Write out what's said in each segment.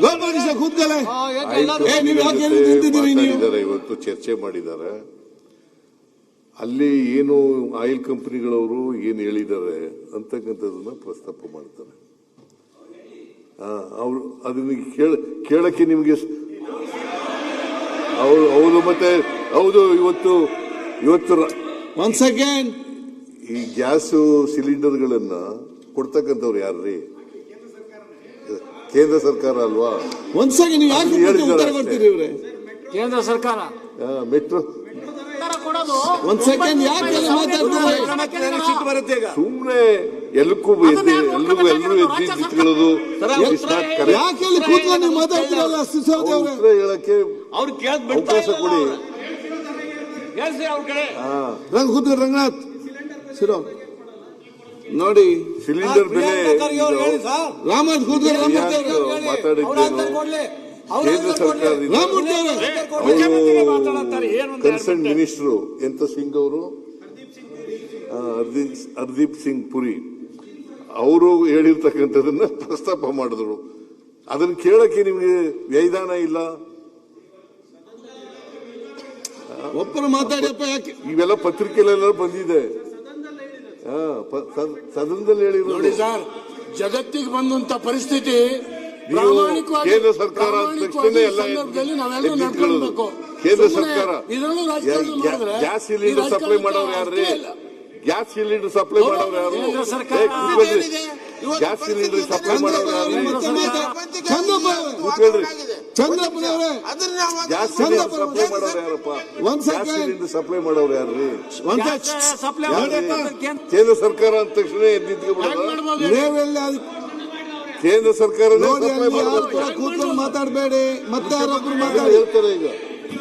ಗೋಪಾಲಕೃಷ್ಣ ಕೂತ್ಕೊಳ್ಳೆ. ನೀವು ಯಾಕೆ ನಿಂತಿದ್ದೀರಿ? ನೀವು ಇವತ್ತು ಚರ್ಚೆ ಮಾಡಿದ್ದಾರೆ. ಅಲ್ಲಿ ಏನು ಆಯಿಲ್ ಕಂಪನಿಗಳವರು ಏನು ಹೇಳಿದ್ದಾರೆ ಅಂತಕ್ಕಂಥದನ್ನ ಪ್ರಸ್ತಾಪ ಮಾಡ್ತಾರೆ. ಅವರು ಅದನ್ನ ಕೇಳಕ್ಕೆ ನಿಮ್ಗೆ ಹೌದು ಮತ್ತೆ ಹೌದು. ಇವತ್ತು ಒಂದ್ ಸೆಕೆಂಡ್, ಈ ಗ್ಯಾಸ್ ಸಿಲಿಂಡರ್ಗಳನ್ನ ಕೊಡ್ತಕ್ಕಂಥವ್ರು ಯಾರ್ರೀ? ಕೇಂದ್ರ ಸರ್ಕಾರ ಅಲ್ವಾ? ಒಂದ್ ಸೆಕೆಂಡ್, ನೀವು ಯಾಕೆ ಉತ್ತರ ಕೊಡ್ತೀರಿ? ಇವ್ರೆ ಕೇಂದ್ರ ಸರ್ಕಾರ ಮೆಟ್ರೋ ಒಂದ್ ಸೆಕೆಂಡ್ ಯಾಕೆ ಮಾತಾಡ್ತಾರೆ? ಸುಮ್ನೆ ಎಲ್ಲರೂ ಎದ್ದಿಕೊಳ್ಳೋದು ಯಾಕೆ ಕೂತ್ಕೊಂಡು ನೀವು ಮಾತಾಡ್ತಿರಲ್ಲ? ಉತ್ತರ ಹೇಳಕ್ಕೆ ಅವಕಾಶ ಕೊಡಿ. ಕೂತ್ಕೊಂಡು ರಂಗನಾಥ್ ಶಿರೋ ನೋಡಿ, ಸಿಲಿಂಡರ್ ಬೆಲೆ ರಾಮನಾಥ್ ಕೂತ್ಕೊಂಡು ಮಾತಾಡಿದ್ದೇನು? ಕೇಂದ್ರ ಸರ್ಕಾರದಿಂದ ಕನ್ಸರ್ನ್ ಮಿನಿಸ್ಟರ್ ಎಂತ ಸಿಂಗ್ ಅವರು, ಹರ್ದೀಪ್ ಸಿಂಗ್ ಪುರಿ ಅವರು ಹೇಳಿರ್ತಕ್ಕಂಥದನ್ನ ಪ್ರಸ್ತಾಪ ಮಾಡಿದ್ರು. ಅದನ್ನ ಕೇಳಕ್ಕೆ ನಿಮ್ಗೆ ವ್ಯೈದಾನ ಇಲ್ಲ? ಒಬ್ಬರು ಮಾತಾಡಿಯಪ್ಪ. ಯಾಕೆ ಇವೆಲ್ಲ ಪತ್ರಿಕೆಲೆಲ್ಲ ಬಂದಿದೆ, ಸದನದಲ್ಲಿ ಹೇಳಿರೋದು. ಜಗತ್ತಿಗೆ ಬಂದಂತ ಪರಿಸ್ಥಿತಿ ಕೇಂದ್ರ ಸರ್ಕಾರ ಕೇಂದ್ರ ಸರ್ಕಾರ ಗ್ಯಾಸ್ ಸಿಲಿಂಡರ್ ಸಪ್ಲೈ ಮಾಡೋರು ಯಾರ್ರಿ? ಗ್ಯಾಸ್ ಸಿಲಿಂಡರ್ ಸಪ್ಲೈ ಮಾಡೋರು ಯಾರು? ಗ್ಯಾಸ್ ಸಿಲಿಂಡರ್ ಸಪ್ಲೈ ಮಾಡೋರು ಯಾರು? ಚಂದ್ರಪ್ಪನವ್ರೆ, ಗ್ಯಾಸ್ ಸಿಲಿಂಡರ್ ಸಪ್ಲೈ ಮಾಡೋರು ಯಾರಪ್ಪ? ಗ್ಯಾಸ್ ಸಿಲಿಂಡರ್ ಸಪ್ಲೈ ಮಾಡೋರು ಯಾರ್ರಿ? ಕೇಂದ್ರ ಸರ್ಕಾರ ಅಂದ ತಕ್ಷಣ ಕೇಂದ್ರ ಸರ್ಕಾರ ಕೂತ್ಕೊಂಡು ಮಾತಾಡಬೇಡಿ. ಮತ್ತೆ ಯಾರೊಬ್ರು ಮಾತಾಡಿ ಹೇಳ್ತಾರೆ. ಈಗ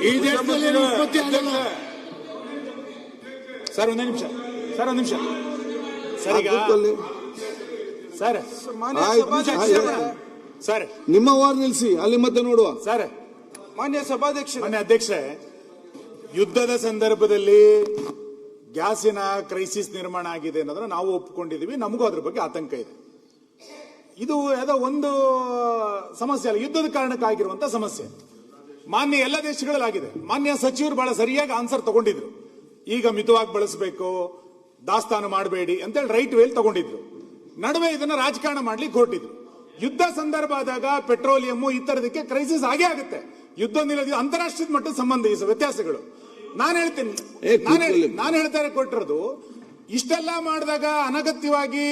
ಈ ದೇಶದಲ್ಲಿ ಉತ್ಪತ್ತಿ ಆಗಲ್ಲ ಸರ್. ಒಂದೇ ನಿಮಿಷ ಸರ್, ಒಂದ್ ನಿಮಿಷ ಸರ್. ಈಗ ಸರ್ ನಿಮ್ಮ ವಾರ್ ನಿಲ್ಸಿ, ಅಲ್ಲಿ ಮತ್ತೆ ನೋಡುವ. ಸರ್, ಮಾನ್ಯ ಸಭಾಧ್ಯಕ್ಷ, ಮಾನ್ಯ ಅಧ್ಯಕ್ಷ, ಯುದ್ಧದ ಸಂದರ್ಭದಲ್ಲಿ ಗ್ಯಾಸಿನ ಕ್ರೈಸಿಸ್ ನಿರ್ಮಾಣ ಆಗಿದೆ ಅನ್ನೋದನ್ನ ನಾವು ಒಪ್ಪಿಕೊಂಡಿದೀವಿ. ನಮಗೂ ಅದ್ರ ಬಗ್ಗೆ ಆತಂಕ ಇದೆ. ಇದು ಯಾವುದೋ ಒಂದು ಸಮಸ್ಯೆ ಅಲ್ಲ, ಯುದ್ಧದ ಕಾರಣಕ್ಕಾಗಿರುವಂತಹ ಸಮಸ್ಯೆ. ಮಾನ್ಯ ಎಲ್ಲ ದೇಶಗಳಲ್ಲಿ ಆಗಿದೆ. ಮಾನ್ಯ ಸಚಿವರು ಬಹಳ ಸರಿಯಾಗಿ ಆನ್ಸರ್ ತಗೊಂಡಿದ್ರು. ಈಗ ಮಿತವಾಗಿ ಬಳಸಬೇಕು, ದಾಸ್ತಾನು ಮಾಡಬೇಡಿ ಅಂತೇಳಿ ರೈಟ್ ವೇಲ್ ತಗೊಂಡಿದ್ರು. ನಡುವೆ ಇದನ್ನ ರಾಜಕಾರಣ ಮಾಡ್ಲಿಕ್ಕೆ ಹೊರಟಿದ್ರು. ಯುದ್ಧ ಸಂದರ್ಭ ಆದಾಗ ಪೆಟ್ರೋಲಿಯಂ ಈ ತರದಕ್ಕೆ ಕ್ರೈಸಿಸ್ ಆಗೇ ಆಗುತ್ತೆ. ಯುದ್ಧ ನಿಲ್ಲೋದು ಅಂತಾರಾಷ್ಟ್ರೀಯ ಮಟ್ಟದ ಸಂಬಂಧ, ಈ ವ್ಯತ್ಯಾಸಗಳು. ನಾನು ಹೇಳ್ತೀನಿ, ನಾನು ಹೇಳ್ತಾರೆ ಕೊಟ್ಟಿರೋದು. ಇಷ್ಟೆಲ್ಲ ಮಾಡಿದಾಗ ಅನಗತ್ಯವಾಗಿ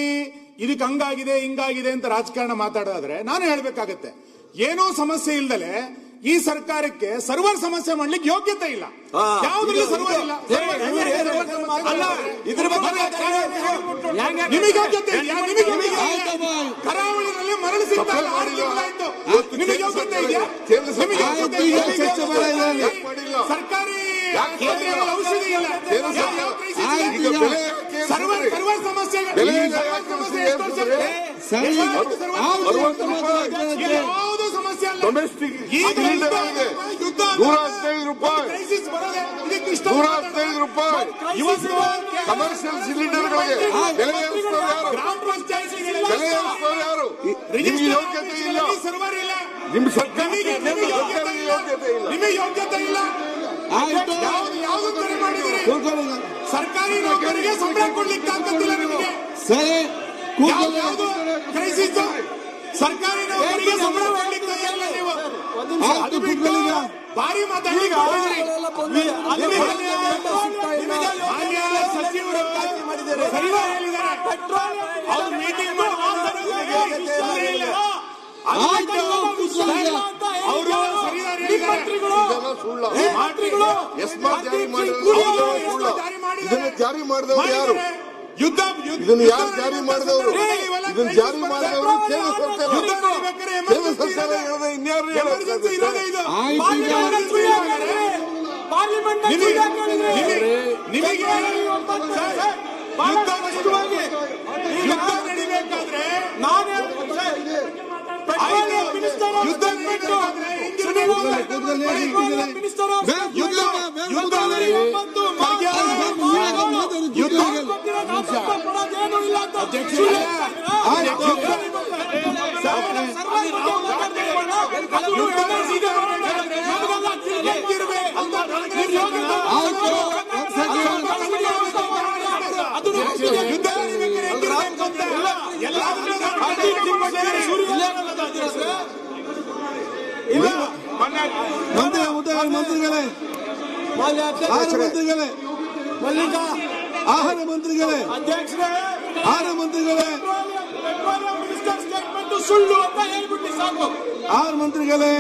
ಇದಕ್ಕೆ ಹಂಗಾಗಿದೆ ಹಿಂಗಾಗಿದೆ ಅಂತ ರಾಜಕಾರಣ ಮಾತಾಡೋದಾದ್ರೆ ನಾನು ಹೇಳ್ಬೇಕಾಗತ್ತೆ, ಏನೋ ಸಮಸ್ಯೆ ಇಲ್ದಲೆ ಈ ಸರ್ಕಾರಕ್ಕೆ ಸರ್ವರ್ ಸಮಸ್ಯೆ ಮಾಡ್ಲಿಕ್ಕೆ ಯೋಗ್ಯತೆ ಇಲ್ಲ. ಯಾವುದ್ರಲ್ಲಿ ಸರ್ವರ್ ಇಲ್ಲ. ನಿಮಗೆ ಯೋಗ್ಯತೆ ಇದೆಯಾ? ಕರಾವಳಿನಲ್ಲಿ ಮರಳು ಸಿಗ್ತಾ ಇಲ್ಲ, 6 ತಿಂಗಳಾಯ್ತು. ನಿಮಗೆ ಯೋಗ್ಯತೆ ಇದೆಯಾ? ಸರ್ಕಾರಿ ಔಷಧಿ ಇಲ್ಲ. ಸರ್ವರ್ ಸಮಸ್ಯೆಗಳು ಯಾವುದು ಸಮಸ್ಯೆ ಅಲ್ಲ. ಡೊಮೆಸ್ಟಿಕ್ ₹115 ಕಮರ್ಷಿಯಲ್ ಸಿಲಿಂಡರ್ಗಳಿಗೆ ಬೆಲೆ ಗ್ರಾಮ ಪಂಚಾಯತ್ ಯಾರು? ನಿಮಗೆ ಯೋಗ್ಯತೆ ಇಲ್ಲ. ಸರ್ವರ್ ಇಲ್ಲ. ನಿಮ್ಮ ಸರ್ಕಾರಕ್ಕೆ ಯೋಗ್ಯತೆ ಇಲ್ಲ. ನಿಮಗೆ ಯೋಗ್ಯತೆ ಇಲ್ಲ. ಯಾವುದು ಕರೆ ಮಾಡಿದ್ರಿ? ಸರ್ಕಾರಿ ನೌಕರಿಗೆ ಸಂಬಳ ಕೊಡ್ಲಿಕ್ಕೆ ಆಗ್ತಿಲ್ಲ ನಿಮಗೆ. ಯಾವುದು ಕ್ರೈಸಿಸ್? ಸರ್ಕಾರಿ ನೌಕರಿಗೆ ಸಂಬಳ ಕೊಡ್ಲಿಕ್ಕೆ ಇಲ್ಲ. ನೀವು ಭಾರಿ ಮಾತಾಡಿ ಸಚಿವರು ಸರಿಯಾಗಿ ಹೇಳಿದ್ದಾರೆ. ಅವ್ರ ಮೀಟಿಂಗ್ ಅವರು ಸರಿಯಾಗಿ ಜಾರಿ ಮಾಡಿದವರು ಯಾರು? ಇದನ್ನು ಯಾರು ಜಾರಿ ಮಾಡಿದವರು? ಇದನ್ನು ಜಾರಿ ಮಾಡಿದವರು ಕೇಂದ್ರ ಸರ್ಕಾರ. ಕೇಂದ್ರ ಸರ್ಕಾರ ಹೇಳಿದ ಇನ್ಯಾರು ಯುದ್ಧ ನಡಿಬೇಕಾದ್ರೆ ಆಯ್ತು, ಒಂದ್ ಸೆಕೆಂಡ್. ಮಂತ್ರಿಗಳೇ, ಆಹಾರ ಮಂತ್ರಿಗಳೇ, ಆಹಾರ ಮಂತ್ರಿಗಳೇ, ಸುಳ್ಳು ಅಂತ ಹೇಳ್ಬಿಟ್ಟು ಸಾಕು. ಆಹಾರ ಮಂತ್ರಿಗಳೇ,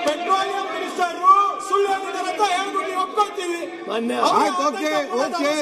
ಪೆಟ್ರೋಲಿಯಂ ಮಿನಿಸ್ಟರ್ ಸುಳ್ಳು ಹೇಳಿದ್ದಾರೆ ಅಂತ ಹೇಳ್ಬಿಟ್ಟು ಒಪ್ಕೊಳ್ತೀವಿ. ಆಯ್ತು, ಓಕೆ, ಓಕೆ.